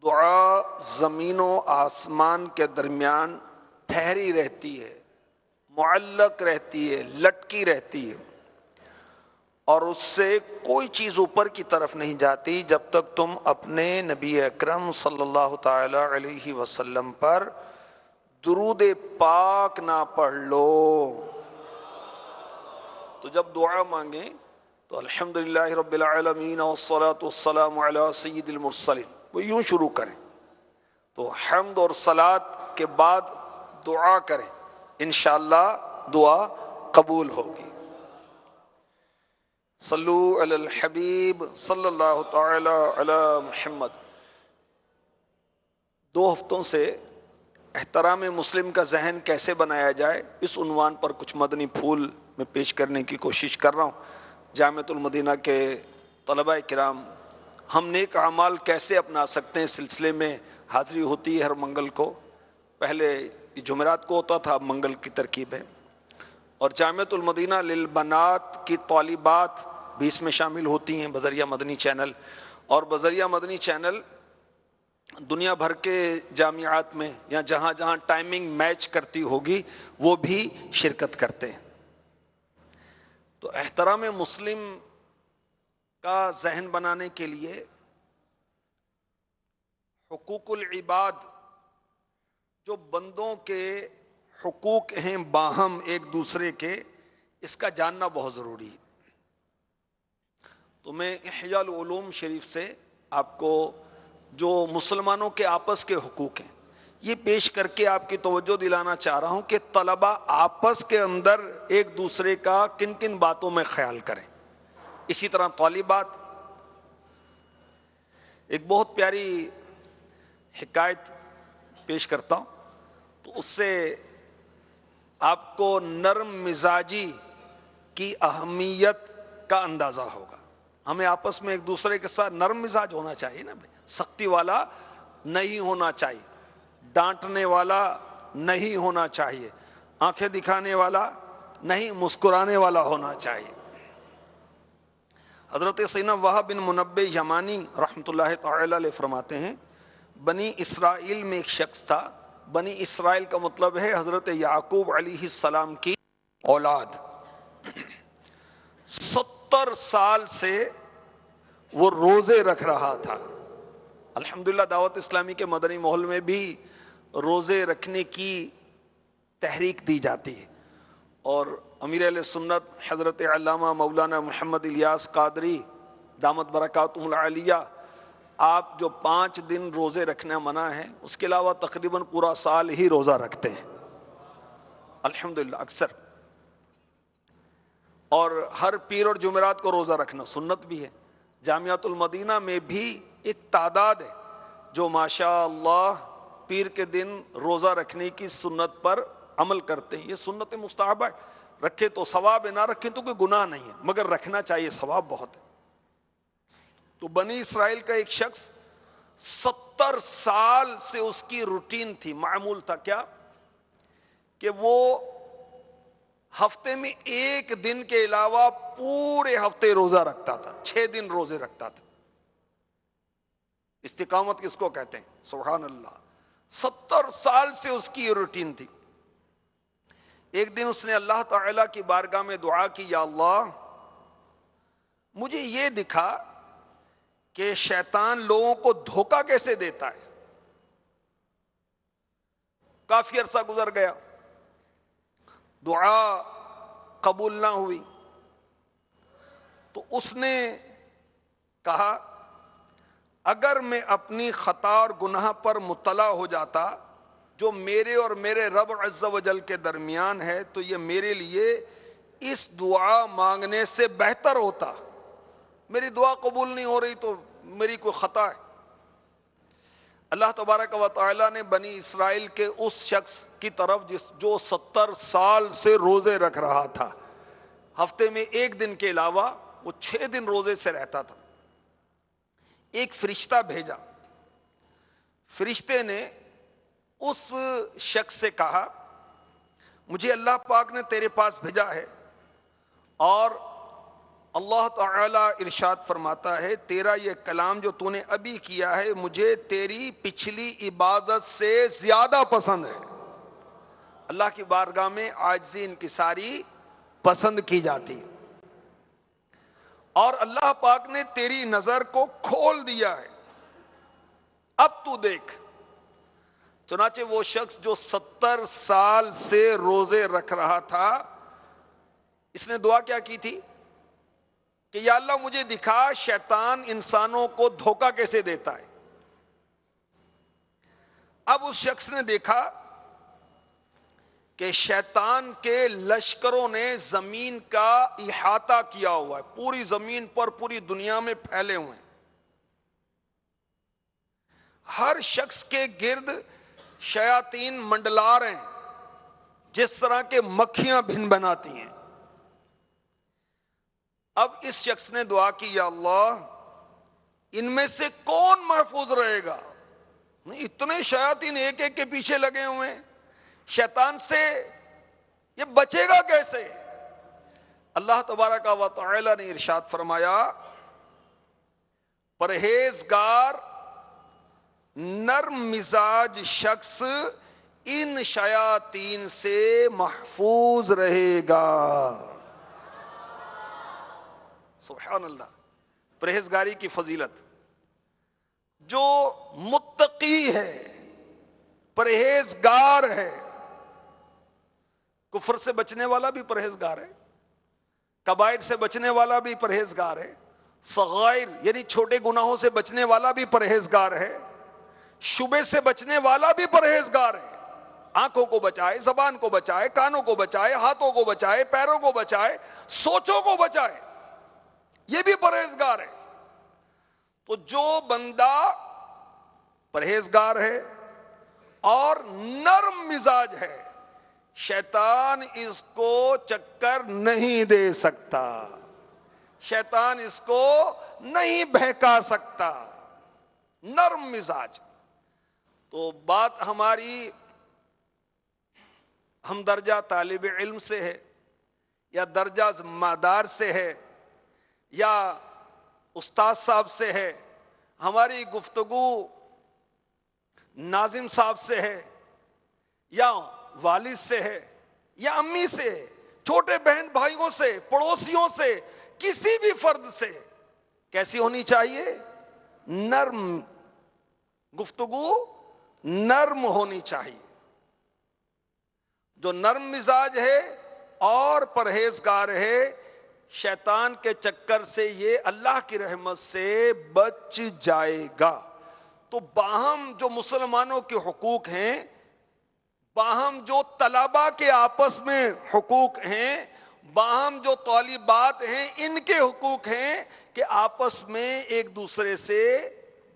دعا زمین و آسمان کے درمیان ٹھہری رہتی ہے، معلق رہتی ہے، لٹکی رہتی ہے، اور اس سے کوئی چیز اوپر کی طرف نہیں جاتی جب تک تم اپنے نبی اکرم صلی اللہ تعالی علیہ وسلم پر درود پاک نہ پڑھ لو۔ تو جب دعا مانگیں تو الحمدللہ رب العالمین والصلاة والسلام علی سید المرسلین، وہ یوں شروع کریں۔ تو حمد اور صلاۃ کے بعد دعا کریں، انشاءاللہ دعا قبول ہوگی۔ صلو علی الحبیب صلی اللہ تعالی علی محمد۔ 2 ہفتوں سے احترام مسلم کا ذہن کیسے بنایا جائے، اس عنوان پر کچھ مدنی پھول میں پیش کرنے کی کوشش کر رہا ہوں۔ جامعۃ المدینہ کے طلباء کرام ہم نیک اعمال کیسے اپنا سکتے ہیں، سلسلے میں حاضری ہوتی ہے ہر منگل کو۔ پہلے جمعرات کو ہوتا تھا، اب منگل کی ترکیب ہے۔ اور جامعۃ المدینہ للبنات کی طالبات بھی اس میں شامل ہوتی ہیں بذریعہ مدنی چینل، اور بذریعہ مدنی چینل دنیا بھر کے جامعات میں یا جہاں جہاں ٹائمنگ میچ کرتی ہوگی وہ بھی شرکت کرتے ہیں۔ تو احترام مسلم کا ذہن بنانے کے لیے حقوق العباد، جو بندوں کے حقوق ہیں باہم ایک دوسرے کے، اس کا جاننا بہت ضروری ہے۔ تو میں احیاء العلوم شریف سے آپ کو جو مسلمانوں کے آپس کے حقوق ہیں یہ پیش کر کے آپ کی توجہ دلانا چاہ رہا ہوں کہ طلبہ آپس کے اندر ایک دوسرے کا کن کن باتوں میں خیال کریں۔ اسی طرح طالبات، ایک بہت پیاری حکایت پیش کرتا ہوں تو اس سے آپ کو نرم مزاجی کی اہمیت کا اندازہ ہوگا۔ ہمیں آپس میں ایک دوسرے کے ساتھ نرم مزاج ہونا چاہیے نا، سختی والا نہیں ہونا چاہیے، ڈانٹنے والا نہیں ہونا چاہیے، آنکھیں دکھانے والا نہیں، مسکرانے والا ہونا چاہیے۔ حضرت سیدنا وہب بن منبہ یمانی رحمۃ اللہ تعالی علیہ فرماتے ہیں، بنی اسرائیل میں ایک شخص تھا۔ بنی اسرائیل کا مطلب ہے حضرت یعقوب علیہ السلام کی اولاد۔ 70 سال سے وہ روزے رکھ رہا تھا۔ الحمدللہ دعوت اسلامی کے مدنی ماحول میں بھی روزے رکھنے کی تحریک دی جاتی ہے، اور امیر اہل سنت حضرت علامہ مولانا محمد الیاس قادری دامت برکاتہم العالیہ، آپ جو 5 دن روزے رکھنا منع ہے، اس کے علاوہ تقریباً پورا سال ہی روزہ رکھتے ہیں الحمدللہ اکثر، اور ہر پیر اور جمعرات کو روزہ رکھنا سنت بھی ہے۔ جامعۃ المدینہ میں بھی ایک تعداد ہے جو ماشاء اللہ پیر کے دن روزہ رکھنے کی سنت پر عمل کرتے ہیں۔ یہ سنت مستحبہ ہے، رکھے تو ثواب ہے، نہ رکھے تو کوئی گناہ نہیں ہے، مگر رکھنا چاہیے، ثواب بہت ہے۔ تو بنی اسرائیل کا ایک شخص 70 سال سے اس کی روٹین تھی، معمول تھا کیا کہ وہ ہفتے میں 1 دن کے علاوہ پورے ہفتے روزہ رکھتا تھا، 6 دن روزے رکھتا تھا۔ استقامت کس کو کہتے ہیں؟ سبحان اللہ۔ 70 سال سے اس کی یہ روٹین تھی۔ ایک دن اس نے اللہ تعالی کی بارگاہ میں دعا کی، یا اللہ مجھے یہ دکھا کہ شیطان لوگوں کو دھوکہ کیسے دیتا ہے۔ کافی عرصہ گزر گیا، دعا قبول نہ ہوئی، تو اس نے کہا اگر میں اپنی خطا اور گناہ پر مطلع ہو جاتا جو میرے اور میرے رب عز و جل کے درمیان ہے، تو یہ میرے لیے اس دعا مانگنے سے بہتر ہوتا۔ میری دعا قبول نہیں ہو رہی تو میری کوئی خطا ہے۔ اللہ تبارک و تعالی نے بنی اسرائیل کے اس شخص کی طرف جو 70 سال سے روزے رکھ رہا تھا، ہفتے میں 1 دن کے علاوہ وہ 6 دن روزے سے رہتا تھا، ایک فرشتہ بھیجا۔ فرشتے نے اس شخص سے کہا مجھے اللہ پاک نے تیرے پاس بھیجا ہے اور اللہ تعالی ارشاد فرماتا ہے تیرا یہ کلام جو تو نے ابھی کیا ہے مجھے تیری پچھلی عبادت سے زیادہ پسند ہے. اللہ کی بارگاہ میں عاجزی انکساری پسند کی جاتی ہے، اور اللہ پاک نے تیری نظر کو کھول دیا ہے. اب تو دیکھ. چنانچہ وہ شخص جو 70 سال سے روزے رکھ رہا تھا، اس نے دعا کیا کی تھی کہ یا اللہ مجھے دکھا شیطان انسانوں کو دھوکہ کیسے دیتا ہے. اب اس شخص نے دیکھا کہ شیطان کے لشکروں نے زمین کا احاطہ کیا ہوا ہے، پوری زمین پر پوری دنیا میں پھیلے ہوئے ہیں. ہر شخص کے گرد شیاطین منڈلا رہے ہیں جس طرح کے مکھیاں بھن بناتی ہیں. اب اس شخص نے دعا کی یا اللہ ان میں سے کون محفوظ رہے گا؟ اتنے شیاطین ایک ایک کے پیچھے لگے ہوئے ہیں، شیطان سے یہ بچے گا کیسے؟ اللہ تبارک و تعالی نے ارشاد فرمایا پرہیزگار نرم مزاج شخص ان شیاطین سے محفوظ رہے گا. سبحان اللہ. پرہیزگاری کی فضیلت. جو متقی ہے، پرہیزگار ہے، کفر سے بچنے والا بھی پرہیزگار ہے، کبائر سے بچنے والا بھی پرہیزگار ہے، صغائر یعنی چھوٹے گناہوں سے بچنے والا بھی پرہیزگار ہے، شبے سے بچنے والا بھی پرہیزگار ہے. آنکھوں کو بچائے، زبان کو بچائے، کانوں کو بچائے، ہاتھوں کو بچائے، پیروں کو بچائے، سوچوں کو بچائے، یہ بھی پرہیزگار ہے. تو جو بندہ پرہیزگار ہے اور نرم مزاج ہے، شیطان اس کو چکر نہیں دے سکتا، شیطان اس کو نہیں بہکا سکتا. نرم مزاج. تو بات ہماری ہم درجہ طالب علم سے ہے یا درجہ ذمہ دار سے ہے یا استاد صاحب سے ہے، ہماری گفتگو ناظم صاحب سے ہے یا والد سے ہے یا امی سے، چھوٹے بہن بھائیوں سے، پڑوسیوں سے، کسی بھی فرد سے کیسی ہونی چاہیے؟ نرم گفتگو، نرم ہونی چاہیے. جو نرم مزاج ہے اور پرہیزگار ہے، شیطان کے چکر سے یہ اللہ کی رحمت سے بچ جائے گا. تو باہم جو مسلمانوں کے حقوق ہیں، باہم جو طلباء کے آپس میں حقوق ہیں، باہم جو طالبات ہیں ان کے حقوق ہیں کہ آپس میں ایک دوسرے سے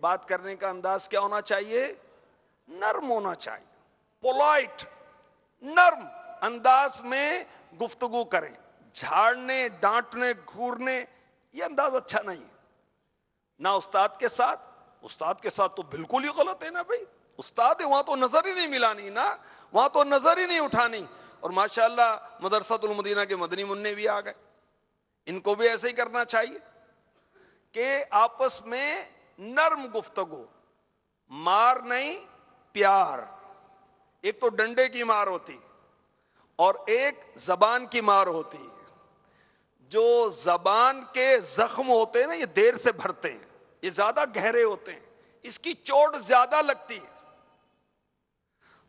بات کرنے کا انداز کیا ہونا چاہیے؟ نرم ہونا چاہیے. پولائٹ، نرم انداز میں گفتگو کریں. جھاڑنے، ڈانٹنے، گھورنے یہ انداز اچھا نہیں. نہ استاد کے ساتھ، استاد کے ساتھ تو بالکل ہی غلط ہے نا بھائی. استاد ہے وہاں تو نظر ہی نہیں ملانی نا، وہاں تو نظر ہی نہیں اٹھانی. اور ماشاءاللہ مدرسۃ المدینہ کے مدنی منع بھی آ گئے، ان کو بھی ایسے ہی کرنا چاہیے کہ آپس میں نرم گفتگو، مار نہیں پیار. ایک تو ڈنڈے کی مار ہوتی اور ایک زبان کی مار ہوتی. جو زبان کے زخم ہوتے ہیں نا، یہ دیر سے بھرتے ہیں، یہ زیادہ گہرے ہوتے ہیں، اس کی چوٹ زیادہ لگتی ہے.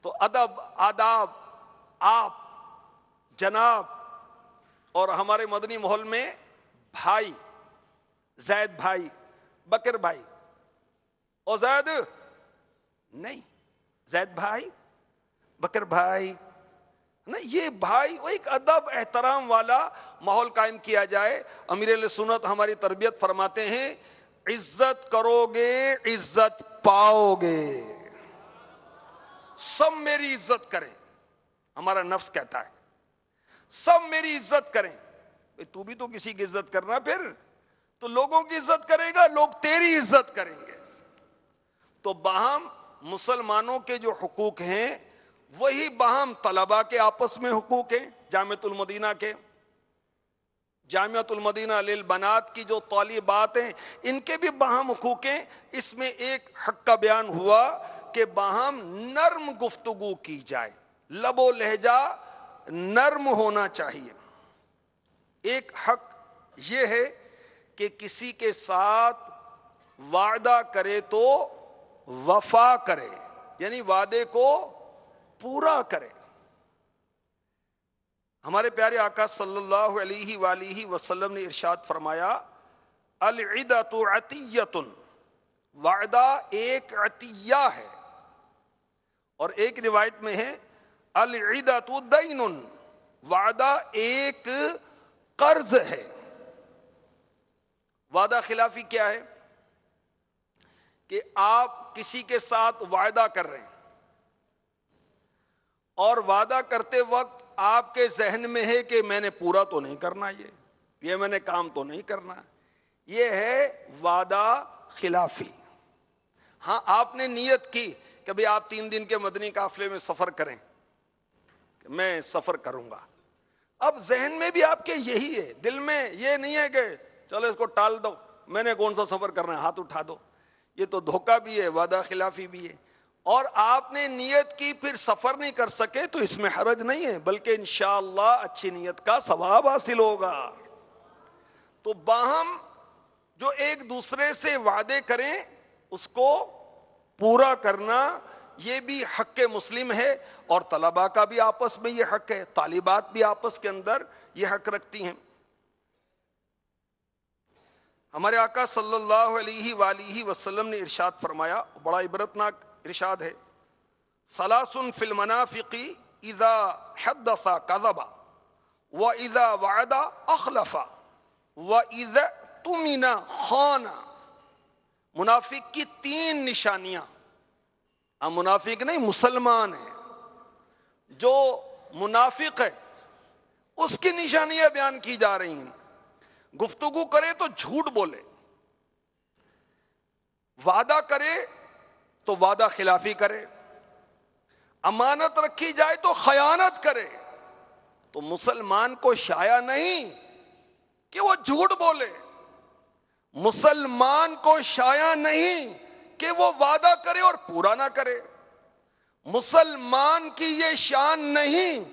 تو ادب، آداب، آپ، جناب. اور ہمارے مدنی ماحول میں بھائی، زید بھائی، بکر بھائی، اور زید نہیں، زید بھائی، بکر بھائی، یہ بھائی، وہ ایک ادب احترام والا ماحول قائم کیا جائے. امیر اہل سنت ہماری تربیت فرماتے ہیں عزت کرو گے عزت پاؤ گے. سب میری عزت کریں، ہمارا نفس کہتا ہے سب میری عزت کریں. تو بھی تو کسی کی عزت کرنا، پھر تو لوگوں کی عزت کرے گا، لوگ تیری عزت کریں گے. تو باہم مسلمانوں کے جو حقوق ہیں وہی باہم طلباء کے آپس میں حقوق ہیں. جامعۃ المدینہ کے جامعۃ المدینہ للبنات کی جو طالبات ہیں ان کے بھی باہم حقوق ہیں. اس میں ایک حق کا بیان ہوا کہ باہم نرم گفتگو کی جائے, لب و لہجہ نرم ہونا چاہیے. ایک حق یہ ہے کہ کسی کے ساتھ وعدہ کرے تو وفا کرے, یعنی وعدے کو پورا کرے. ہمارے پیارے آقا صلی اللہ علیہ وآلہ وسلم نے ارشاد فرمایا العدۃ عطیۃ, وعدہ ایک عطیہ ہے. اور ایک روایت میں ہے العدۃ دین, وعدہ ایک قرض ہے. وعدہ خلافی کیا ہے؟ کہ آپ کسی کے ساتھ وعدہ کر رہے ہیں اور وعدہ کرتے وقت آپ کے ذہن میں ہے کہ میں نے پورا تو نہیں کرنا, یہ میں نے کام تو نہیں کرنا. یہ ہے وعدہ خلافی. ہاں آپ نے نیت کی کہ بھئی آپ 3 دن کے مدنی قافلے میں سفر کریں, کہ میں سفر کروں گا. اب ذہن میں بھی آپ کے یہی ہے, دل میں یہ نہیں ہے کہ چلو اس کو ٹال دو, میں نے کون سا سفر کرنا ہے, ہاتھ اٹھا دو. یہ تو دھوکہ بھی ہے, وعدہ خلافی بھی ہے. اور آپ نے نیت کی پھر سفر نہیں کر سکے تو اس میں حرج نہیں ہے, بلکہ انشاءاللہ اچھی نیت کا ثواب حاصل ہوگا. تو باہم جو ایک دوسرے سے وعدے کریں اس کو پورا کرنا یہ بھی حق مسلم ہے, اور طلباء کا بھی آپس میں یہ حق ہے, طالبات بھی آپس کے اندر یہ حق رکھتی ہیں. ہمارے آقا صلی اللہ علیہ وآلہ وسلم نے ارشاد فرمایا, بڑا عبرتناک ارشاد ہے, ثلاث فی المنافق اذا حدث کذب واذا وعد اخلف واذا اؤتمن خان. منافق کی 3 نشانیاں. ہم منافق نہیں, مسلمان ہیں. جو منافق ہے اس کی نشانیاں بیان کی جا رہی ہیں. گفتگو کرے تو جھوٹ بولے, وعدہ کرے تو وعدہ خلافی کرے, امانت رکھی جائے تو خیانت کرے. تو مسلمان کو شایع نہیں کہ وہ جھوٹ بولے, مسلمان کو شایع نہیں کہ وہ وعدہ کرے اور پورا نہ کرے. مسلمان کی یہ شان نہیں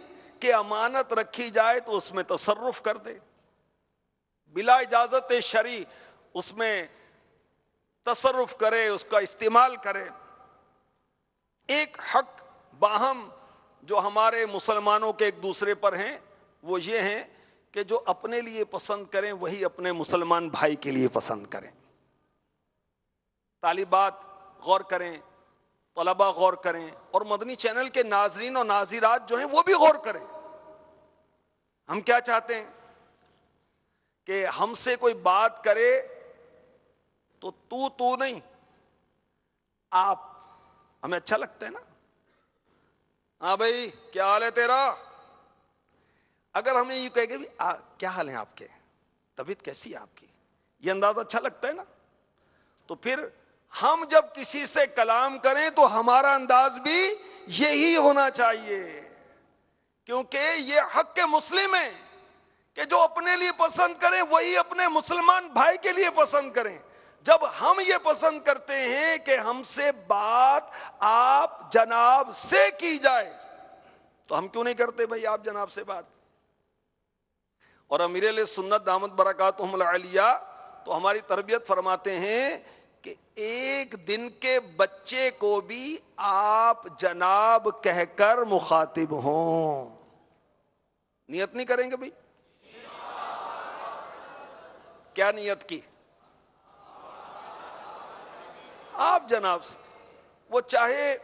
کہ امانت رکھی جائے تو اس میں تصرف کر دے, بلا اجازت شرعی اس میں تصرف کرے, اس کا استعمال کرے. ایک حق باہم جو ہمارے مسلمانوں کے ایک دوسرے پر ہیں وہ یہ ہیں کہ جو اپنے لیے پسند کریں وہی اپنے مسلمان بھائی کے لیے پسند کریں. طالبات غور کریں, طلباء غور کریں, اور مدنی چینل کے ناظرین اور ناظرات جو ہیں وہ بھی غور کریں. ہم کیا چاہتے ہیں کہ ہم سے کوئی بات کرے تو تو نہیں, آپ, ہمیں اچھا لگتا ہے نا, ہاں بھائی کیا حال ہے تیرا. اگر ہمیں یہ کہے کہ کیا حال ہے آپ کے, طبیعت کیسی ہے آپ کی, یہ انداز اچھا لگتا ہے نا, تو پھر ہم جب کسی سے کلام کریں تو ہمارا انداز بھی یہی ہونا چاہیے, کیونکہ یہ حق مسلم ہے کہ جو اپنے لیے پسند کریں وہی اپنے مسلمان بھائی کے لیے پسند کریں. جب ہم یہ پسند کرتے ہیں کہ ہم سے بات آپ جناب سے کی جائے تو ہم کیوں نہیں کرتے بھائی آپ جناب سے بات. اور امیر علیہ سنت دامت برکاتہم العالیہ تو ہماری تربیت فرماتے ہیں کہ ایک دن کے بچے کو بھی آپ جناب کہہ کر مخاطب ہوں. نیت نہیں کریں گے بھائی, کیا نیت کی, آپ جناب سے. وہ چاہے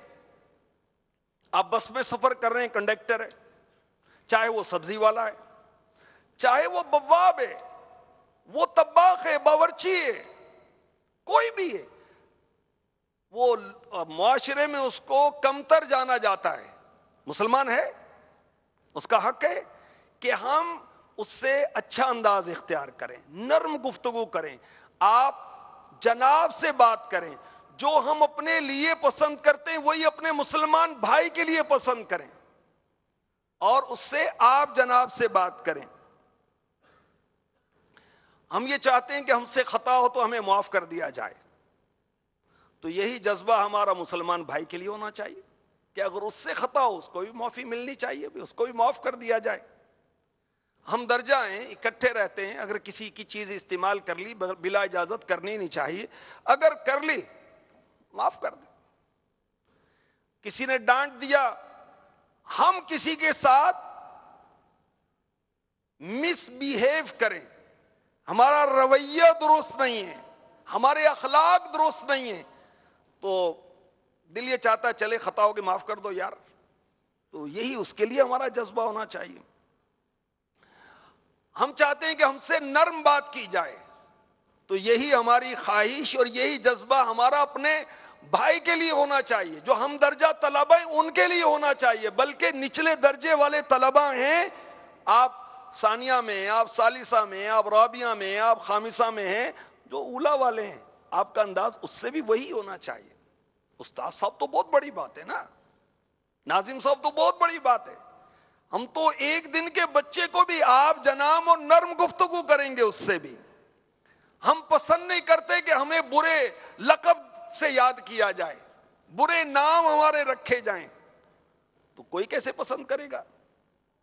آپ بس میں سفر کر رہے ہیں, کنڈکٹر ہے, چاہے وہ سبزی والا ہے, چاہے وہ بواب ہے, وہ طباخ ہے, باورچی ہے, کوئی بھی ہے, وہ معاشرے میں اس کو کمتر جانا جاتا ہے, مسلمان ہے, اس کا حق ہے کہ ہم اس سے اچھا انداز اختیار کریں, نرم گفتگو کریں, آپ جناب سے بات کریں. جو ہم اپنے لیے پسند کرتے ہیں وہی اپنے مسلمان بھائی کے لیے پسند کریں اور اس سے آپ جناب سے بات کریں. ہم یہ چاہتے ہیں کہ ہم سے خطا ہو تو ہمیں معاف کر دیا جائے. تو یہی جذبہ ہمارا مسلمان بھائی کے لیے ہونا چاہیے کہ اگر اس سے خطا ہو اس کو بھی معافی ملنی چاہیے, بھی اس کو بھی معاف کر دیا جائے. ہم درجہ ہیں, اکٹھے رہتے ہیں, اگر کسی کی چیز استعمال کر لی بلا اجازت کرنی نہیں چاہیے, اگر کر لی معاف کر دیں. کسی نے ڈانٹ دیا, ہم کسی کے ساتھ مس بیہیو کریں, ہمارا رویہ درست نہیں ہے, ہمارے اخلاق درست نہیں ہیں, تو دل یہ چاہتا ہے چلے خطا ہو کے معاف کر دو یار. تو یہی اس کے لیے ہمارا جذبہ ہونا چاہیے. ہم چاہتے ہیں کہ ہم سے نرم بات کی جائے, تو یہی ہماری خواہش اور یہی جذبہ ہمارا اپنے بھائی کے لیے ہونا چاہیے. جو ہم درجہ طلبہ ہیں ان کے لیے ہونا چاہیے, بلکہ نچلے درجے والے طلبہ ہیں, آپ ثانیہ میں ہیں, آپ ثالثہ میں ہیں, آپ رابعہ میں ہیں, آپ خامسہ میں ہیں, جو اولا والے ہیں, آپ کا انداز اس سے بھی وہی ہونا چاہیے. استاد صاحب تو بہت بڑی بات ہے نا, ناظم صاحب تو بہت بڑی بات ہے. ہم تو ایک دن کے بچے کو بھی آپ جناب اور نرم گفتگو کریں گے, اس سے بھی. ہم پسند نہیں کرتے کہ ہمیں برے لقب سے یاد کیا جائے, برے نام ہمارے رکھے جائیں, تو کوئی کیسے پسند کرے گا.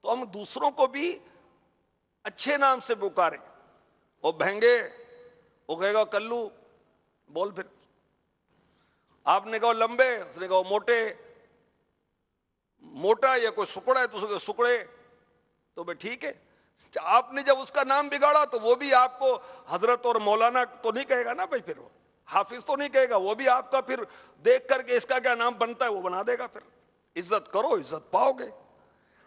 تو ہم دوسروں کو بھی اچھے نام سے پکاریں. وہ بھینگے, وہ کہے گا کلو, بول پھر. آپ نے کہا لمبے, اس نے کہا موٹے, موٹا یا کوئی سکڑا ہے تو اس کو سکڑے, تو بھائی ٹھیک ہے. آپ نے جب اس کا نام بگاڑا تو وہ بھی آپ کو حضرت اور مولانا تو نہیں کہے گا نا بھائی, پھر وہ حافظ تو نہیں کہے گا, وہ بھی آپ کا پھر دیکھ کر کے اس کا کیا نام بنتا ہے وہ بنا دے گا. پھر عزت کرو, عزت پاؤ گے.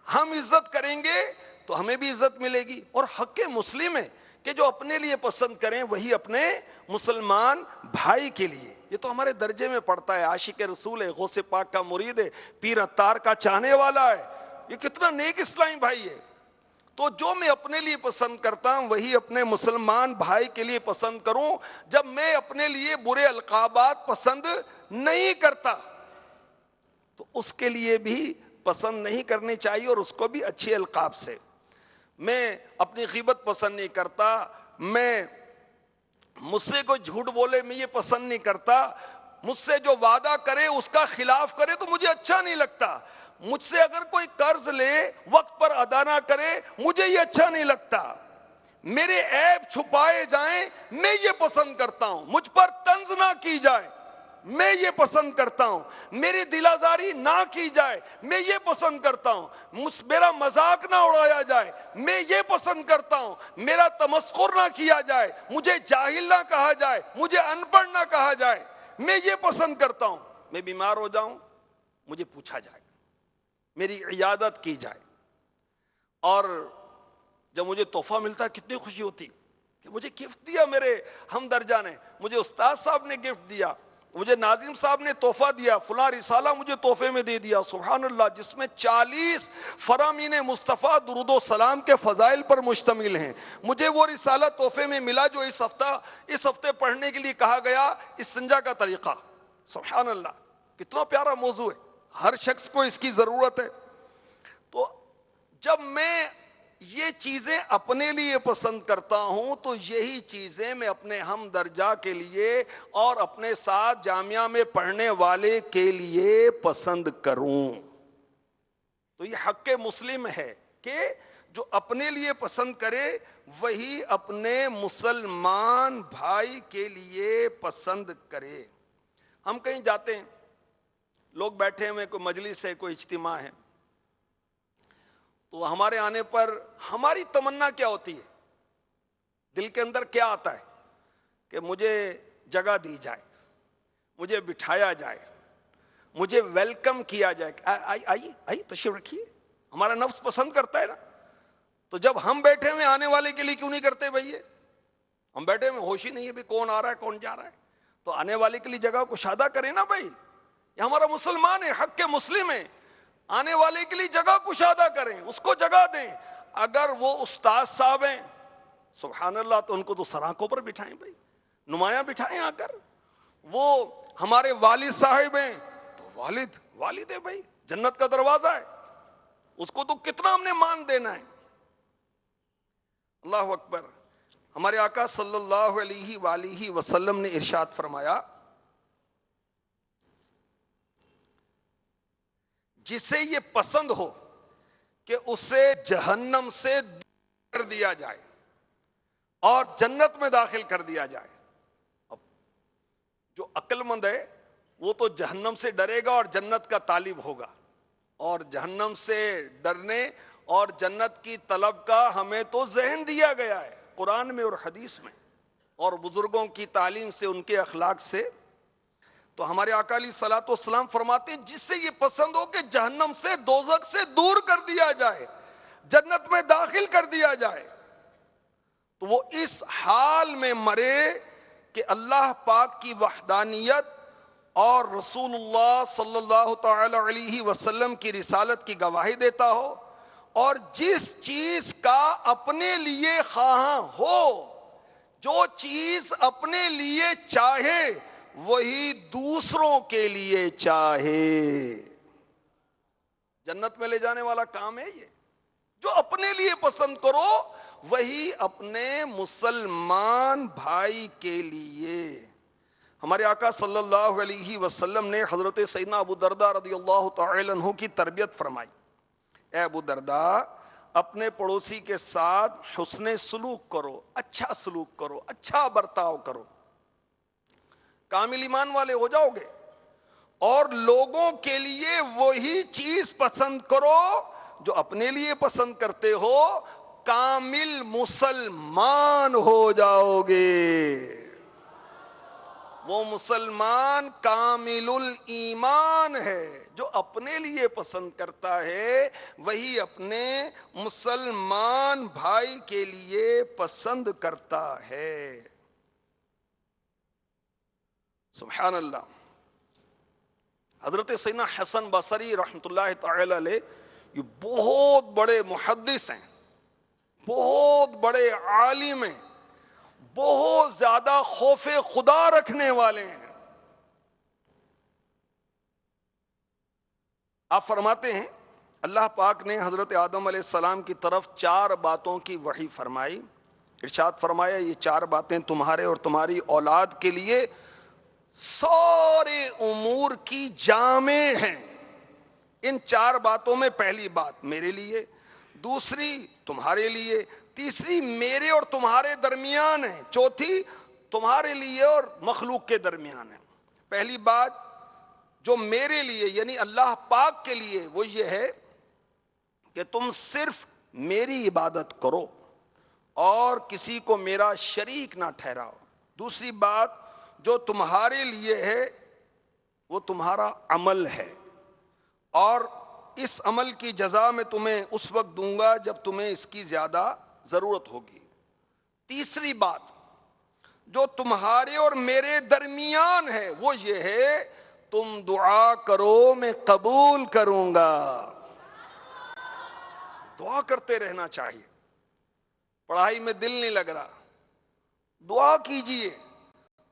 ہم عزت کریں گے تو ہمیں بھی عزت ملے گی. اور حق مسلم ہے کہ جو اپنے لیے پسند کریں وہی اپنے مسلمان بھائی کے لیے. یہ تو ہمارے درجے میں پڑتا ہے. عاشق رسول ہے, غوث پاک کا مرید ہے, پیر عطار کا چاہنے والا ہے, یہ کتنا نیک اسلامی بھائی ہے. تو جو میں اپنے لیے پسند کرتا ہوں وہی اپنے مسلمان بھائی کے لیے پسند کروں. جب میں اپنے لیے برے القابات پسند نہیں کرتا تو اس کے لیے بھی پسند نہیں کرنی چاہیے, اور اس کو بھی اچھے القاب سے. میں اپنی غیبت پسند نہیں کرتا, میں مجھ سے کوئی جھوٹ بولے میں یہ پسند نہیں کرتا, مجھ سے جو وعدہ کرے اس کا خلاف کرے تو مجھے اچھا نہیں لگتا, مجھ سے اگر کوئی قرض لے وقت پر ادا نہ کرے مجھے یہ اچھا نہیں لگتا, میرے عیب چھپائے جائیں میں یہ پسند کرتا ہوں, مجھ پر طنز نہ کی جائے میں یہ پسند کرتا ہوں, میری دل آزاری نہ کی جائے میں یہ پسند کرتا ہوں, میرا مذاق نہ اڑایا جائے میں یہ پسند کرتا ہوں, میرا تمسخر نہ کیا جائے, مجھے جاہل نہ کہا جائے, مجھے ان پڑھ نہ کہا جائے, میں یہ پسند کرتا ہوں. میں بیمار ہو جاؤں مجھے پوچھا جائے, میری عیادت کی جائے, اور جب مجھے تحفہ ملتا ہے کتنی خوشی ہوتی کہ مجھے گفٹ دیا میرے ہمدرجہ نے, مجھے استاد صاحب نے گفٹ دیا, مجھے ناظم صاحب نے تحفہ دیا, فلاں رسالہ مجھے تحفے میں دے دیا, سبحان اللہ, جس میں 40 فرامین مصطفیٰ درود و سلام کے فضائل پر مشتمل ہیں. مجھے وہ رسالہ تحفے میں ملا جو اس ہفتے پڑھنے کے لیے کہا گیا, استنجا کا طریقہ. سبحان اللہ, کتنا پیارا موضوع ہے, ہر شخص کو اس کی ضرورت ہے. تو جب میں یہ چیزیں اپنے لیے پسند کرتا ہوں تو یہی چیزیں میں اپنے ہم درجہ کے لیے اور اپنے ساتھ جامعہ میں پڑھنے والے کے لیے پسند کروں. تو یہ حق مسلم ہے کہ جو اپنے لیے پسند کرے وہی اپنے مسلمان بھائی کے لیے پسند کرے. ہم کہیں جاتے ہیں, لوگ بیٹھے ہوئے, کوئی مجلس ہے, کوئی اجتماع ہے, تو ہمارے آنے پر ہماری تمنا کیا ہوتی ہے, دل کے اندر کیا آتا ہے کہ مجھے جگہ دی جائے, مجھے بٹھایا جائے, مجھے ویلکم کیا جائے, آئی تشریف رکھیے. ہمارا نفس پسند کرتا ہے نا. تو جب ہم بیٹھے ہوئے آنے والے کے لیے کیوں نہیں کرتے بھائی, ہم بیٹھے ہوئے ہوش ہی نہیں ہے بھی کون آ رہا ہے کون جا رہا ہے, تو آنے والے کے لیے جگہ کشادہ کریں نا بھائی. یہ ہمارا مسلمان ہے, حق مسلم ہے, آنے والے کے لیے جگہ کشادہ کریں, اس کو جگہ دیں. اگر وہ استاد صاحب ہیں سبحان اللہ تو ان کو تو سراکوں پر بٹھائیں بھائی, نمایاں بٹھائیں آ کر. وہ ہمارے والد صاحب ہیں تو والد ہے بھائی, جنت کا دروازہ ہے, اس کو تو کتنا ہم نے مان دینا ہے. اللہ اکبر. ہمارے آقا صلی اللہ علیہ وآلہ وسلم نے ارشاد فرمایا جسے یہ پسند ہو کہ اسے جہنم سے دور کر دیا جائے اور جنت میں داخل کر دیا جائے. اب جو عقل مند ہے وہ تو جہنم سے ڈرے گا اور جنت کا طالب ہوگا, اور جہنم سے ڈرنے اور جنت کی طلب کا ہمیں تو ذہن دیا گیا ہے قرآن میں اور حدیث میں اور بزرگوں کی تعلیم سے, ان کے اخلاق سے. تو ہمارے آقا علیہ الصلوۃ والسلام فرماتے ہیں جس سے یہ پسند ہو کہ جہنم سے, دوزخ سے دور کر دیا جائے, جنت میں داخل کر دیا جائے, تو وہ اس حال میں مرے کہ اللہ پاک کی وحدانیت اور رسول اللہ صلی اللہ تعالی علیہ وسلم کی رسالت کی گواہی دیتا ہو, اور جس چیز کا اپنے لیے خواہاں ہو, جو چیز اپنے لیے چاہے وہی دوسروں کے لیے چاہے. جنت میں لے جانے والا کام ہے یہ, جو اپنے لیے پسند کرو وہی اپنے مسلمان بھائی کے لیے. ہمارے آقا صلی اللہ علیہ وسلم نے حضرت سیدنا ابو درداء رضی اللہ تعالی عنہ کی تربیت فرمائی, اے ابو درداء اپنے پڑوسی کے ساتھ حسن سلوک کرو, اچھا سلوک کرو, اچھا برتاؤ کرو, کامل ایمان والے ہو جاؤ گے, اور لوگوں کے لیے وہی چیز پسند کرو جو اپنے لیے پسند کرتے ہو, کامل مسلمان ہو جاؤ گے. وہ مسلمان کامل الایمان ہے جو اپنے لیے پسند کرتا ہے, وہی اپنے مسلمان بھائی کے لیے پسند کرتا ہے. سبحان اللہ. حضرت سیدنا حسن بصری رحمۃ اللہ تعالی علیہ یہ بہت بڑے محدث ہیں, بہت بڑے عالم ہیں, بہت زیادہ خوف خدا رکھنے والے ہیں. آپ فرماتے ہیں اللہ پاک نے حضرت آدم علیہ السلام کی طرف 4 باتوں کی وحی فرمائی. ارشاد فرمایا یہ 4 باتیں تمہارے اور تمہاری اولاد کے لیے سارے امور کی جامع ہیں. ان 4 باتوں میں پہلی بات میرے لیے, دوسری تمہارے لیے, تیسری میرے اور تمہارے درمیان ہے, چوتھی تمہارے لیے اور مخلوق کے درمیان ہے. پہلی بات جو میرے لیے یعنی اللہ پاک کے لیے وہ یہ ہے کہ تم صرف میری عبادت کرو اور کسی کو میرا شریک نہ ٹھہراؤ. دوسری بات جو تمہارے لیے ہے وہ تمہارا عمل ہے, اور اس عمل کی جزا میں تمہیں اس وقت دوں گا جب تمہیں اس کی زیادہ ضرورت ہوگی. تیسری بات جو تمہارے اور میرے درمیان ہے وہ یہ ہے تم دعا کرو میں قبول کروں گا. دعا کرتے رہنا چاہیے. پڑھائی میں دل نہیں لگ رہا, دعا کیجئے.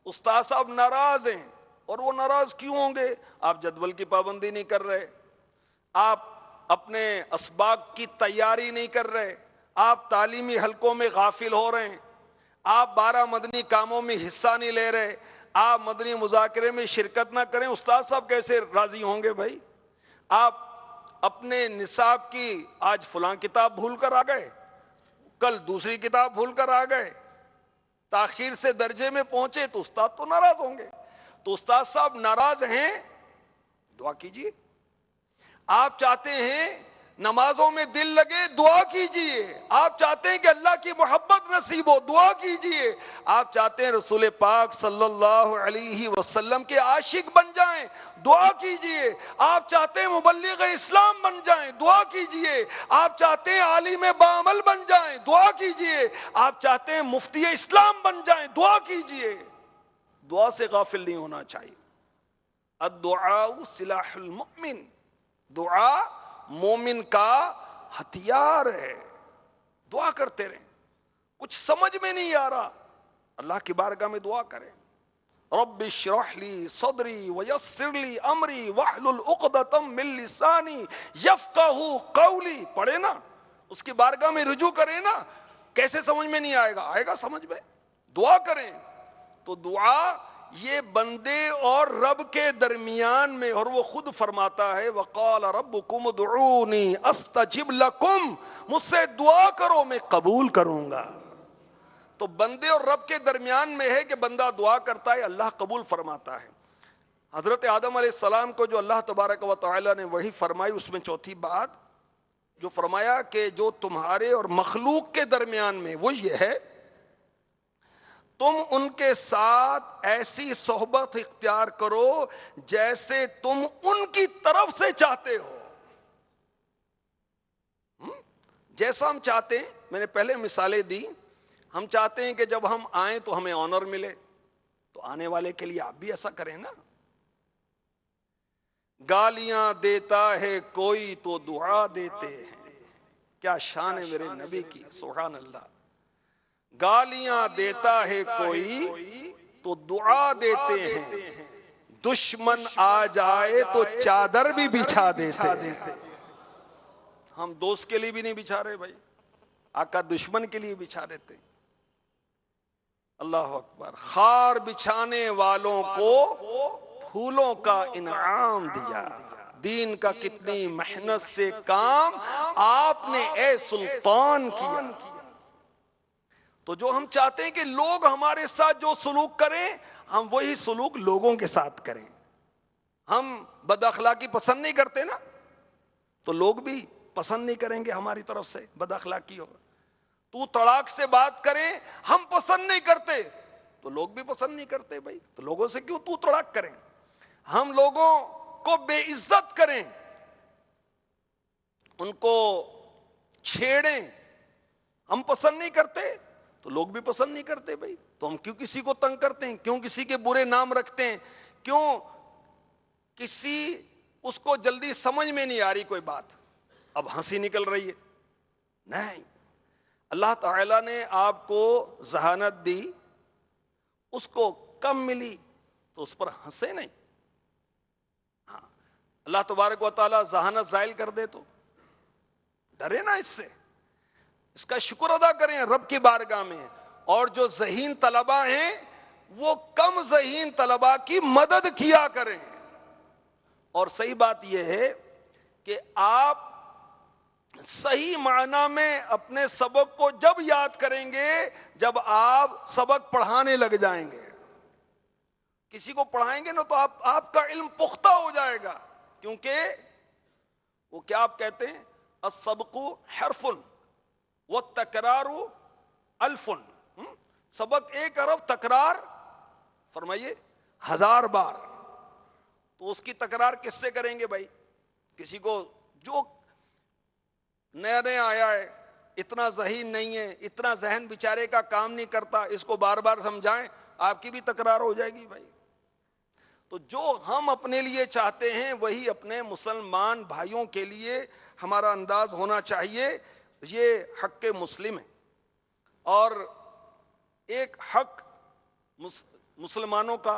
استاد صاحب ناراض ہیں, اور وہ ناراض کیوں ہوں گے؟ آپ جدول کی پابندی نہیں کر رہے, آپ اپنے اسباق کی تیاری نہیں کر رہے, آپ تعلیمی حلقوں میں غافل ہو رہے ہیں, آپ 12 مدنی کاموں میں حصہ نہیں لے رہے, آپ مدنی مذاکرے میں شرکت نہ کریں. استاد صاحب کیسے راضی ہوں گے بھائی؟ آپ اپنے نصاب کی آج فلاں کتاب بھول کر آ گئے, کل دوسری کتاب بھول کر آ گئے, تاخیر سے درجے میں پہنچے تو استاد تو ناراض ہوں گے. تو استاد صاحب ناراض ہیں, دعا کیجئے. آپ چاہتے ہیں نمازوں میں دل لگے, دعا کیجئے. آپ چاہتے ہیں کہ اللہ کی محبت نصیب ہو, دعا کیجئے. آپ چاہتے ہیں رسول پاک صلی اللہ علیہ وسلم کے عاشق بن جائیں, دعا کیجئے. آپ چاہتے ہیں مبلغ اسلام بن جائیں, دعا کیجئے. آپ چاہتے ہیں عالم بعمل بن جائیں, دعا کیجئے. آپ چاہتے ہیں مفتی اسلام بن جائیں, دعا کیجئے. دعا سے غافل نہیں ہونا چاہیے. الدعاء سلاح المؤمن, دعا مومن کا ہتھیار ہے. دعا کرتے رہیں. کچھ سمجھ میں نہیں آ رہا, اللہ کی بارگاہ میں دعا کریں. رب اشرح لی صدری ویسر لی امری واحلل عقدۃ من لسانی یفقہوا قولی. پڑھے نا, اس کی بارگاہ میں رجوع کریں نا, کیسے سمجھ میں نہیں آئے گا؟ آئے گا سمجھ میں. دعا کریں تو دعا یہ بندے اور رب کے درمیان میں، اور وہ خود فرماتا ہے وقال ربکم ادعونی استجب لکم، مجھ سے دعا کرو میں قبول کروں گا. تو بندے اور رب کے درمیان میں ہے کہ بندہ دعا کرتا ہے، اللہ قبول فرماتا ہے. حضرت آدم علیہ السلام کو جو اللہ تبارک و تعالی نے وحی فرمائی، اس میں چوتھی بات جو فرمایا کہ جو تمہارے اور مخلوق کے درمیان میں وہ یہ ہے، تم ان کے ساتھ ایسی صحبت اختیار کرو جیسے تم ان کی طرف سے چاہتے ہو. جیسا ہم چاہتے ہیں، میں نے پہلے مثالیں دی، ہم چاہتے ہیں کہ جب ہم آئیں تو ہمیں آنر ملے، تو آنے والے کے لیے آپ بھی ایسا کریں نا. گالیاں دیتا ہے کوئی تو دعا دیتے ہیں. کیا شان ہے میرے نبی کی، سبحان اللہ. گالیاں دیتا ہے کوئی تو دعا دیتے ہیں، دشمن آ جائے تو چادر بھی بچھا دیتے ہیں. ہم دوست کے لیے بھی نہیں بچھا رہے بھائی، آقا دشمن کے لیے بچھا دیتے. اللہ اکبر. خار بچھانے والوں کو پھولوں کا انعام دیا. دین کا کتنی محنت سے کام آپ نے اے سلطان کیا. تو جو ہم چاہتے ہیں کہ لوگ ہمارے ساتھ جو سلوک کریں، ہم وہی سلوک لوگوں کے ساتھ کریں. ہم بد اخلاقی پسند نہیں کرتے نا، تو لوگ بھی پسند نہیں کریں گے ہماری طرف سے بد اخلاقی ہوگا. تو طلاق سے بات کریں، ہم پسند نہیں کرتے تو لوگ بھی پسند نہیں کرتے بھائی. تو لوگوں سے کیوں تو طلاق کریں؟ ہم لوگوں کو بے عزت کریں، ان کو چھیڑیں، ہم پسند نہیں کرتے تو لوگ بھی پسند نہیں کرتے بھائی. تو ہم کیوں کسی کو تنگ کرتے ہیں؟ کیوں کسی کے برے نام رکھتے ہیں؟ کیوں کسی اس کو جلدی سمجھ میں نہیں آ رہی کوئی بات، اب ہنسی نکل رہی ہے؟ نہیں، اللہ تعالیٰ نے آپ کو ذہانت دی، اس کو کم ملی تو اس پر ہنسے نہیں. ہاں، اللہ تبارک و تعالیٰ ذہانت زائل کر دے تو ڈرے نا اس سے، اس کا شکر ادا کریں رب کی بارگاہ میں. اور جو ذہین طلباء ہیں وہ کم ذہین طلباء کی مدد کیا کریں. اور صحیح بات یہ ہے کہ آپ صحیح معنی میں اپنے سبق کو جب یاد کریں گے جب آپ سبق پڑھانے لگ جائیں گے. کسی کو پڑھائیں گے نا تو آپ کا علم پختہ ہو جائے گا. کیونکہ وہ کیا آپ کہتے ہیں، السبق حرف والتکرار الف. سبق ایک حرف، تکرار فرمائیے 1000 بار. تو اس کی تکرار کس سے کریں گے بھائی؟ کسی کو جو نیا نیا آیا ہے، اتنا ذہین نہیں ہے، اتنا ذہن بیچارے کا کام نہیں کرتا، اس کو بار بار سمجھائیں، آپ کی بھی تکرار ہو جائے گی بھائی. تو جو ہم اپنے لیے چاہتے ہیں وہی اپنے مسلمان بھائیوں کے لیے ہمارا انداز ہونا چاہیے. یہ حق مسلم ہے. اور ایک حق مسلمانوں کا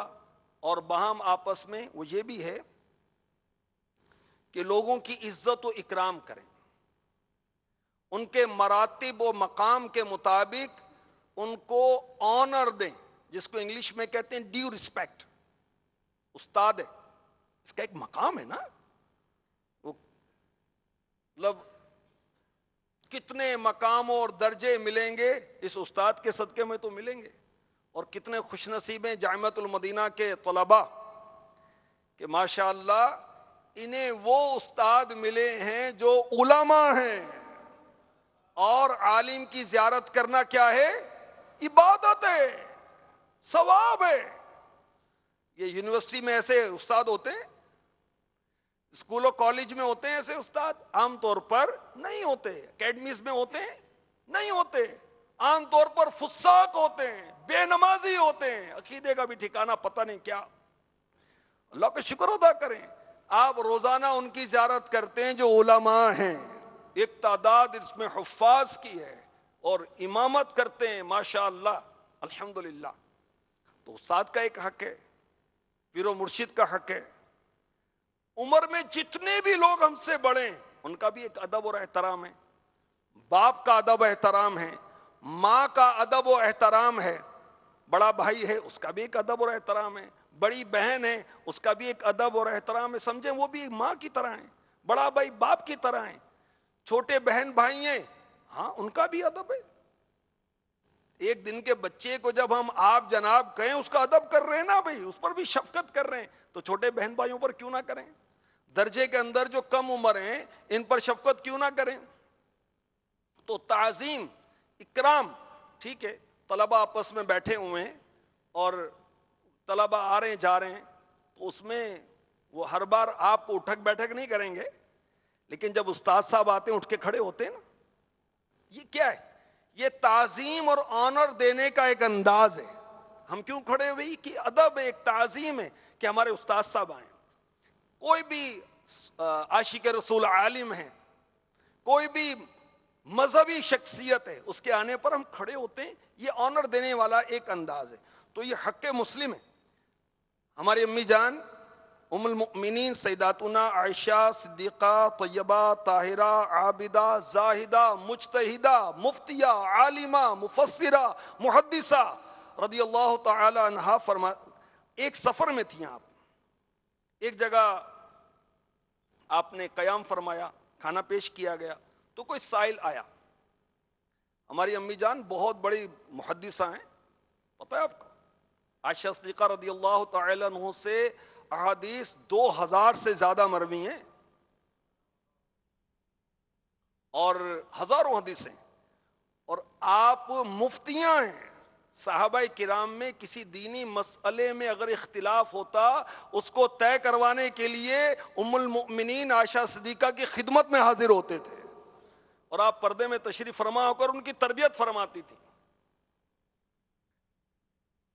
اور باہم آپس میں وہ یہ بھی ہے کہ لوگوں کی عزت و اکرام کریں، ان کے مراتب و مقام کے مطابق ان کو آنر دیں، جس کو انگلش میں کہتے ہیں ڈیو رسپیکٹ. استاد ہے، اس کا ایک مقام ہے نا، وہ مطلب کتنے مقام اور درجے ملیں گے اس استاد کے صدقے میں تو ملیں گے. اور کتنے خوش نصیب ہیں جامعۃ المدینہ کے طلباء کہ ماشاءاللہ انہیں وہ استاد ملے ہیں جو علماء ہیں. اور عالم کی زیارت کرنا کیا ہے؟ عبادت ہے، ثواب ہے. یہ یونیورسٹی میں ایسے استاد ہوتے ہیں، اسکول و کالج میں ہوتے ہیں ایسے استاد؟ عام طور پر نہیں ہوتے. اکیڈمیز میں ہوتے ہیں؟ نہیں ہوتے. عام طور پر فساق ہوتے ہیں، بے نمازی ہوتے ہیں، عقیدے کا بھی ٹھکانہ پتہ نہیں کیا. اللہ کا شکر ادا کریں، آپ روزانہ ان کی زیارت کرتے ہیں جو علماء ہیں. ایک تعداد اس میں حفاظ کی ہے اور امامت کرتے ہیں ماشاءاللہ الحمدللہ. تو استاد کا ایک حق ہے، پیر و مرشد کا حق ہے. عمر میں جتنے بھی لوگ ہم سے بڑے ہیں ان کا بھی ایک ادب اور احترام ہے. باپ کا ادب احترام ہے، ماں کا ادب و احترام ہے، بڑا بھائی ہے اس کا بھی ایک ادب اور احترام ہے، بڑی بہن ہے اس کا بھی ایک ادب اور احترام ہے، سمجھیں وہ بھی ماں کی طرح ہیں، بڑا بھائی باپ کی طرح ہیں، چھوٹے بہن بھائی ہیں ہاں ان کا بھی ادب ہے۔ ایک دن کے بچے کو جب ہم آپ جناب کہیں اس کا ادب کر رہے ہیں نا بھائی، اس پر بھی شفقت کر رہے ہیں، تو چھوٹے بہن بھائیوں پر کیوں نہ کریں؟ درجے کے اندر جو کم عمر ہیں ان پر شفقت کیوں نہ کریں؟ تو تعظیم، اکرام، ٹھیک ہے، طلبہ آپس میں بیٹھے ہوئے ہیں اور طلبہ آ رہے ہیں جا رہے ہیں، تو اس میں وہ ہر بار آپ کو اٹھک بیٹھک نہیں کریں گے، لیکن جب استاد صاحب آتے ہیں اٹھ کے کھڑے ہوتے ہیں نا، یہ کیا ہے؟ یہ تعظیم اور آنر دینے کا ایک انداز ہے۔ ہم کیوں کھڑے ہوئے؟ کہ ادب ہے، ایک تعظیم ہے کہ ہمارے استاد صاحب آئے۔ کوئی بھی عاشق رسول عالم ہے، کوئی بھی مذہبی شخصیت ہے، اس کے آنے پر ہم کھڑے ہوتے ہیں، یہ آنر دینے والا ایک انداز ہے۔ تو یہ حق مسلم ہے۔ ہماری امی جان ام المؤمنین سیداتنا عائشہ صدیقہ طیبہ طاہرہ عابدہ زاہدہ مجتہدہ مفتیہ عالمہ مفسرہ محدثہ رضی اللہ تعالی عنہا ایک سفر میں تھیں آپ، ایک جگہ آپ نے قیام فرمایا، کھانا پیش کیا گیا، تو کوئی سائل آیا۔ ہماری امی جان بہت بڑی محدثہ ہیں، پتہ ہے آپ کو، عائشہ صدیقہ رضی اللہ تعالی عنہ سے احادیث 2000 سے زیادہ مروی ہیں اور ہزاروں حدیثیں، اور آپ مفتیاں ہیں۔ صحابہ کرام میں کسی دینی مسئلے میں اگر اختلاف ہوتا، اس کو طے کروانے کے لیے ام المؤمنین عائشہ صدیقہ کی خدمت میں حاضر ہوتے تھے، اور آپ پردے میں تشریف فرما ہو کر ان کی تربیت فرماتی تھی۔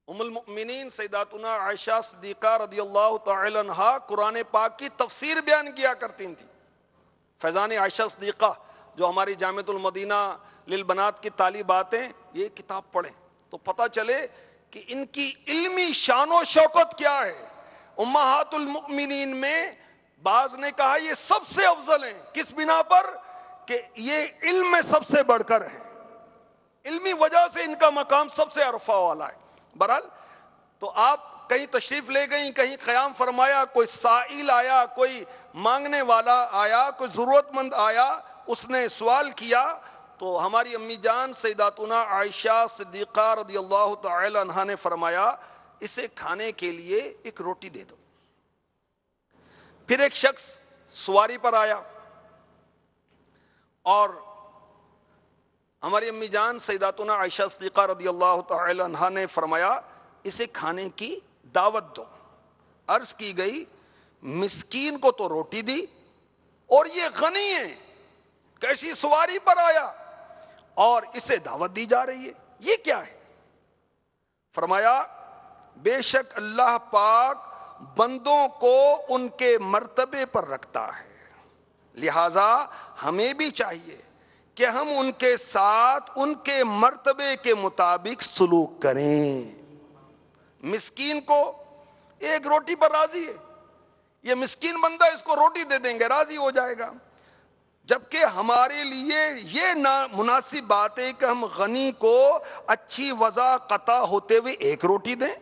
ام المؤمنین سیداتنا عائشہ صدیقہ رضی اللہ تعالی عنہا قرآن پاک کی تفسیر بیان کیا کرتی تھیں۔ فیضان عائشہ صدیقہ جو ہماری جامعۃ المدینہ للبنات کی طالبات ہیں، یہ کتاب پڑھیں تو پتہ چلے کہ ان کی علمی شان و شوکت کیا ہے۔ امہات المؤمنین میں بعض نے کہا یہ سب سے افضل ہیں، کس بنا پر؟ کہ یہ علم میں سب سے بڑھ کر ہے، علمی وجہ سے ان کا مقام سب سے عرفہ والا ہے۔ بہرحال تو آپ کہیں تشریف لے گئیں، کہیں قیام فرمایا، کوئی سائل آیا، کوئی مانگنے والا آیا، کوئی ضرورت مند آیا، اس نے سوال کیا، تو ہماری امی جان سیداتنا عائشہ صدیقہ رضی اللہ تعالی عنہا نے فرمایا اسے کھانے کے لیے ایک روٹی دے دو۔ پھر ایک شخص سواری پر آیا اور ہماری امی جان سیداتنا عائشہ صدیقہ رضی اللہ تعالی عنہا نے فرمایا اسے کھانے کی دعوت دو۔ عرض کی گئی مسکین کو تو روٹی دی اور یہ غنی ہے، کیسی سواری پر آیا اور اسے دعوت دی جا رہی ہے، یہ کیا ہے؟ فرمایا بے شک اللہ پاک بندوں کو ان کے مرتبے پر رکھتا ہے، لہذا ہمیں بھی چاہیے کہ ہم ان کے ساتھ ان کے مرتبے کے مطابق سلوک کریں۔ مسکین کو ایک روٹی پر راضی ہے، یہ مسکین بندہ اس کو روٹی دے دیں گے راضی ہو جائے گا، جبکہ ہمارے لیے یہ مناسب بات ہے کہ ہم غنی کو اچھی وضع قطع ہوتے ہوئے ایک روٹی دیں۔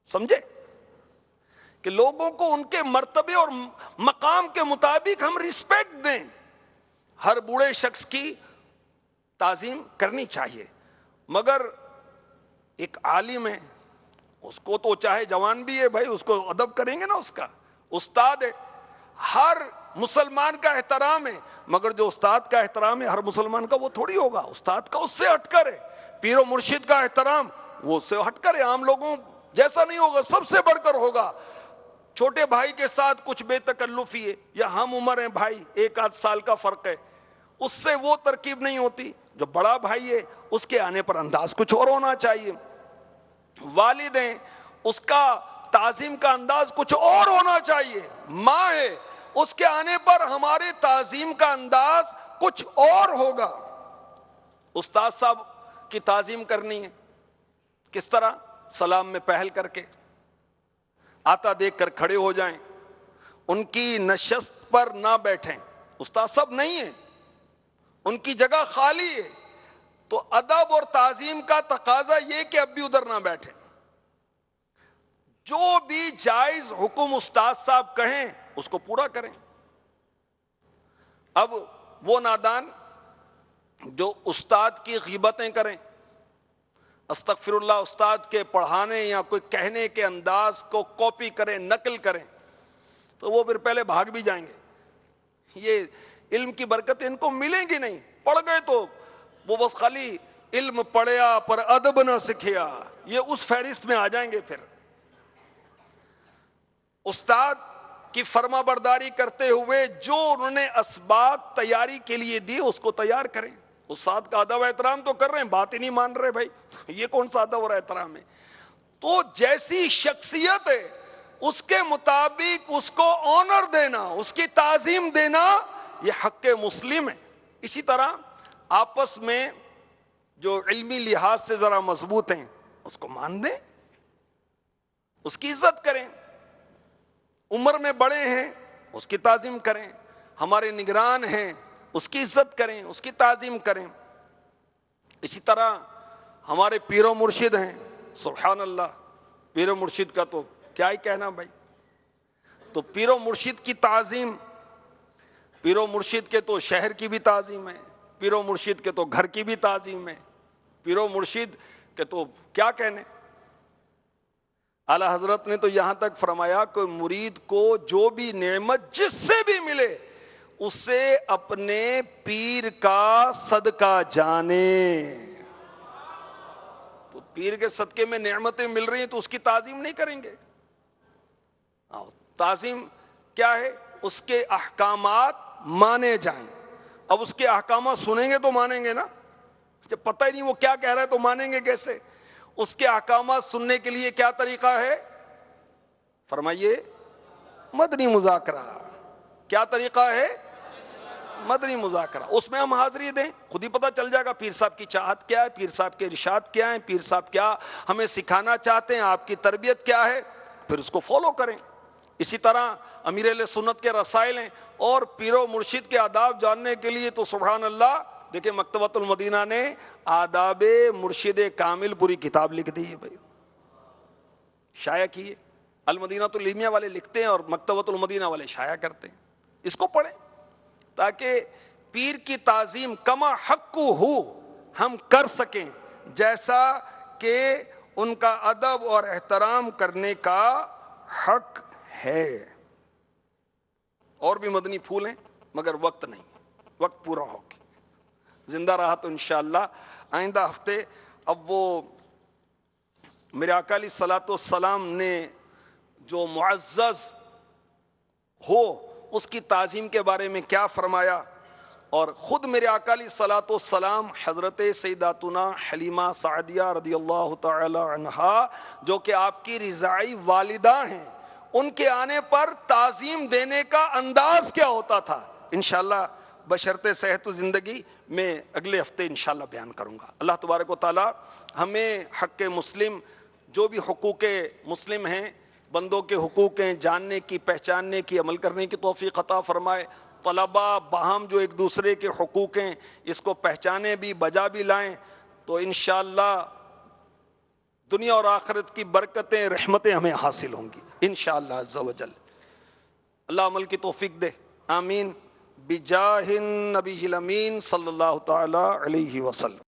سمجھے کہ لوگوں کو ان کے مرتبے اور مقام کے مطابق ہم رسپیکٹ دیں۔ ہر بوڑھے شخص کی تعظیم کرنی چاہیے، مگر ایک عالم ہے اس کو تو چاہے جوان بھی ہے بھائی اس کو ادب کریں گے نا، اس کا استاد ہے، ہر مسلمان کا احترام ہے، مگر جو استاد کا احترام ہے ہر مسلمان کا وہ تھوڑی ہوگا، استاد کا اس سے ہٹ کر ہے۔ پیر و مرشد کا احترام وہ اس سے ہٹ کر ہے، عام لوگوں جیسا نہیں ہوگا، سب سے بڑھ کر ہوگا۔ چھوٹے بھائی کے ساتھ کچھ بے تکلفی ہے، یا ہم عمر ہیں بھائی، 1-8 سال کا فرق ہے، اس سے وہ ترکیب نہیں ہوتی۔ جو بڑا بھائی ہے اس کے آنے پر انداز کچھ اور ہونا چاہیے، والد ہیں اس کا تعظیم کا انداز کچھ اور ہونا چاہیے، ماں ہے اس کے آنے پر ہمارے تعظیم کا انداز کچھ اور ہوگا۔ استاد صاحب کی تعظیم کرنی ہے کس طرح؟ سلام میں پہل کر کے، آتا دیکھ کر کھڑے ہو جائیں، ان کی نشست پر نہ بیٹھیں، استاد صاحب نہیں ہیں، ان کی جگہ خالی ہے، تو ادب اور تعظیم کا تقاضا یہ کہ اب بھی ادھر نہ بیٹھیں، جو بھی جائز حکم استاد صاحب کہیں اس کو پورا کریں۔ اب وہ نادان جو استاد کی غیبتیں کریں، استغفر اللہ، استاد کے پڑھانے یا کوئی کہنے کے انداز کو کاپی کریں، نقل کریں، تو وہ پھر پہلے بھاگ بھی جائیں گے۔ یہ علم کی برکتیں ان کو ملیں گی نہیں، پڑھ گئے تو وہ بس خالی علم پڑھیا پر ادب نہ سکھیا، یہ اس فہرست میں آ جائیں گے۔ پھر استاد کی فرما برداری کرتے ہوئے جو انہوں نے اسباب تیاری کے لیے دی اس کو تیار کریں۔ استاد کا ادب و احترام تو کر رہے ہیں، بات ہی نہیں مان رہے، بھائی یہ کون سا ادب اور احترام ہے؟ تو جیسی شخصیت ہے اس کے مطابق اس کو آنر دینا، اس کی تعظیم دینا، یہ حق مسلم ہے۔ اسی طرح آپس میں جو علمی لحاظ سے ذرا مضبوط ہیں اس کو مان دیں، اس کی عزت کریں، عمر میں بڑے ہیں اس کی تعظیم کریں، ہمارے نگران ہیں اس کی عزت کریں، اس کی تعظیم کریں۔ اسی طرح ہمارے پیر و مرشد ہیں، سبحان اللہ، پیر و مرشد کا تو کیا ہی کہنا بھائی۔ تو پیر و مرشد کی تعظیم، پیر و مرشد کے تو شہر کی بھی تعظیم ہے، پیر و مرشد کے تو گھر کی بھی تعظیم ہے، پیر و مرشد کے تو کیا کہنے۔ اعلی حضرت نے تو یہاں تک فرمایا کہ مرید کو جو بھی نعمت جس سے بھی ملے اسے اپنے پیر کا صدقہ جانے۔ تو پیر کے صدقے میں نعمتیں مل رہی ہیں تو اس کی تعظیم نہیں کریں گے؟ تعظیم کیا ہے؟ اس کے احکامات مانے جائیں۔ اب اس کے احکامات سنیں گے تو مانیں گے نا، جب پتہ ہی نہیں وہ کیا کہہ رہا ہے تو مانیں گے کیسے؟ اس کے احکامات سننے کے لیے کیا طریقہ ہے؟ فرمائیے، مدنی مذاکرہ۔ کیا طریقہ ہے؟ مدنی مذاکرہ۔ اس میں ہم حاضری دیں، خود ہی پتہ چل جائے گا پیر صاحب کی چاہت کیا ہے، پیر صاحب کے ارشاد کیا ہیں، پیر صاحب کیا ہمیں سکھانا چاہتے ہیں، آپ کی تربیت کیا ہے، پھر اس کو فالو کریں۔ اسی طرح امیر اہل سنت کے رسائل ہیں، اور پیر و مرشد کے آداب جاننے کے لیے تو سبحان اللہ، دیکھیں مکتبۃ المدینہ نے آداب مرشد کامل پوری کتاب لکھ دی ہے بھائی، شائع کی ہے۔ المدینہ العلمیہ والے لکھتے ہیں اور مکتبۃ المدینہ والے شائع کرتے ہیں، اس کو پڑھیں تاکہ پیر کی تعظیم کما حق ہو ہم کر سکیں، جیسا کہ ان کا ادب اور احترام کرنے کا حق ہے۔ اور بھی مدنی پھول ہیں مگر وقت نہیں، وقت پورا ہو گیا، زندہ رہا تو انشاءاللہ آئندہ ہفتے اب وہ میرے آقا علیہ الصلوۃ والسلام نے جو معزز ہو اس کی تعظیم کے بارے میں کیا فرمایا، اور خود میرے آقا علیہ الصلوۃ والسلام حضرت سیداتنا حلیمہ سعدیہ رضی اللہ تعالی عنہا جو کہ آپ کی رضاعی والدہ ہیں، ان کے آنے پر تعظیم دینے کا انداز کیا ہوتا تھا، انشاءاللہ بشرط صحت و زندگی میں اگلے ہفتے انشاءاللہ بیان کروں گا۔ اللہ تبارک و تعالی ہمیں حق مسلم، جو بھی حقوق مسلم ہیں، بندوں کے حقوق ہیں، جاننے کی، پہچاننے کی، عمل کرنے کی توفیق عطا فرمائے۔ طلباء باہم جو ایک دوسرے کے حقوق ہیں اس کو پہچانے بھی، بجا بھی لائیں، تو انشاءاللہ دنیا اور آخرت کی برکتیں، رحمتیں ہمیں حاصل ہوں گی انشاءاللہ عز و جل۔ اللہ عمل کی توفیق دے، آمین، بجاہ النبی الامین صلی اللہ تعالی علیہ وسلم۔